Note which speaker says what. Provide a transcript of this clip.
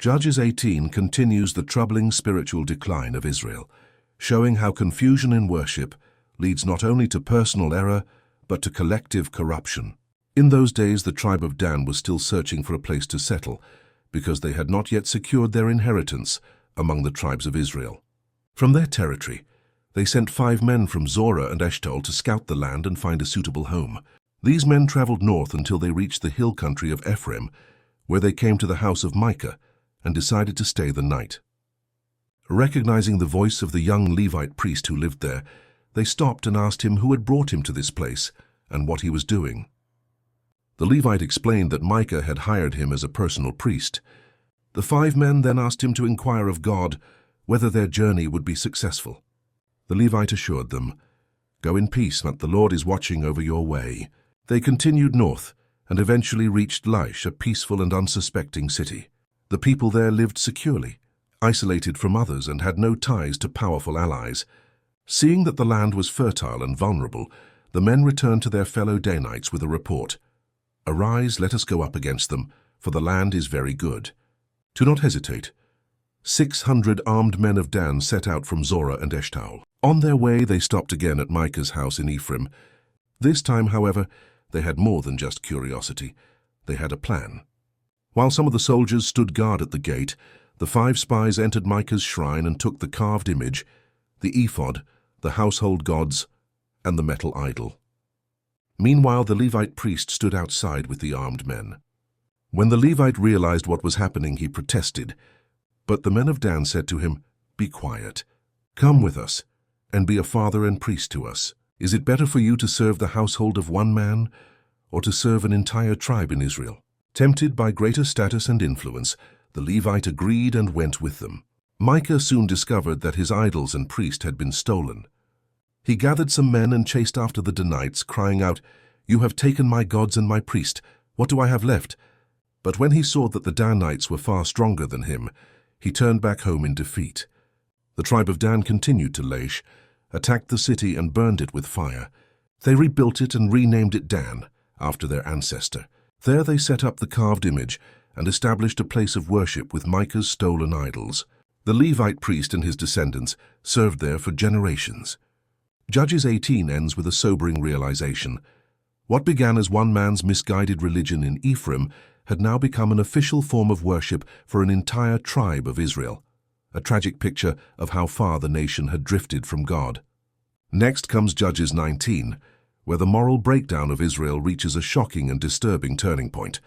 Speaker 1: Judges 18 continues the troubling spiritual decline of Israel, showing how confusion in worship leads not only to personal error, but to collective corruption. In those days, the tribe of Dan was still searching for a place to settle, because they had not yet secured their inheritance among the tribes of Israel. From their territory, they sent 5 men from Zorah and Eshtaol to scout the land and find a suitable home. These men traveled north until they reached the hill country of Ephraim, where they came to the house of Micah and decided to stay the night. Recognizing the voice of the young Levite priest who lived there, they stopped and asked him who had brought him to this place and what he was doing. The Levite explained that Micah had hired him as a personal priest. The 5 men then asked him to inquire of God whether their journey would be successful. The Levite assured them, "Go in peace, but the Lord is watching over your way." They continued north and eventually reached Laish, a peaceful and unsuspecting city. The people there lived securely, isolated from others, and had no ties to powerful allies. Seeing that the land was fertile and vulnerable, the men returned to their fellow Danites with a report. "Arise, let us go up against them, for the land is very good." Do not hesitate. 600 armed men of Dan set out from Zorah and Eshtaol. On their way, they stopped again at Micah's house in Ephraim. This time, however, they had more than just curiosity. They had a plan. While some of the soldiers stood guard at the gate, the 5 spies entered Micah's shrine and took the carved image, the ephod, the household gods, and the metal idol. Meanwhile, the Levite priest stood outside with the armed men. When the Levite realized what was happening, he protested. But the men of Dan said to him, "Be quiet. Come with us, and be a father and priest to us. Is it better for you to serve the household of one man, or to serve an entire tribe in Israel?" Tempted by greater status and influence, the Levite agreed and went with them. Micah soon discovered that his idols and priest had been stolen. He gathered some men and chased after the Danites, crying out, "You have taken my gods and my priest. What do I have left?" But when he saw that the Danites were far stronger than him, he turned back home in defeat. The tribe of Dan continued to Laish, attacked the city and burned it with fire. They rebuilt it and renamed it Dan, after their ancestor. There they set up the carved image and established a place of worship with Micah's stolen idols. The Levite priest and his descendants served there for generations. Judges 18 ends with a sobering realization. What began as one man's misguided religion in Ephraim had now become an official form of worship for an entire tribe of Israel, a tragic picture of how far the nation had drifted from God. Next comes Judges 19, where the moral breakdown of Israel reaches a shocking and disturbing turning point.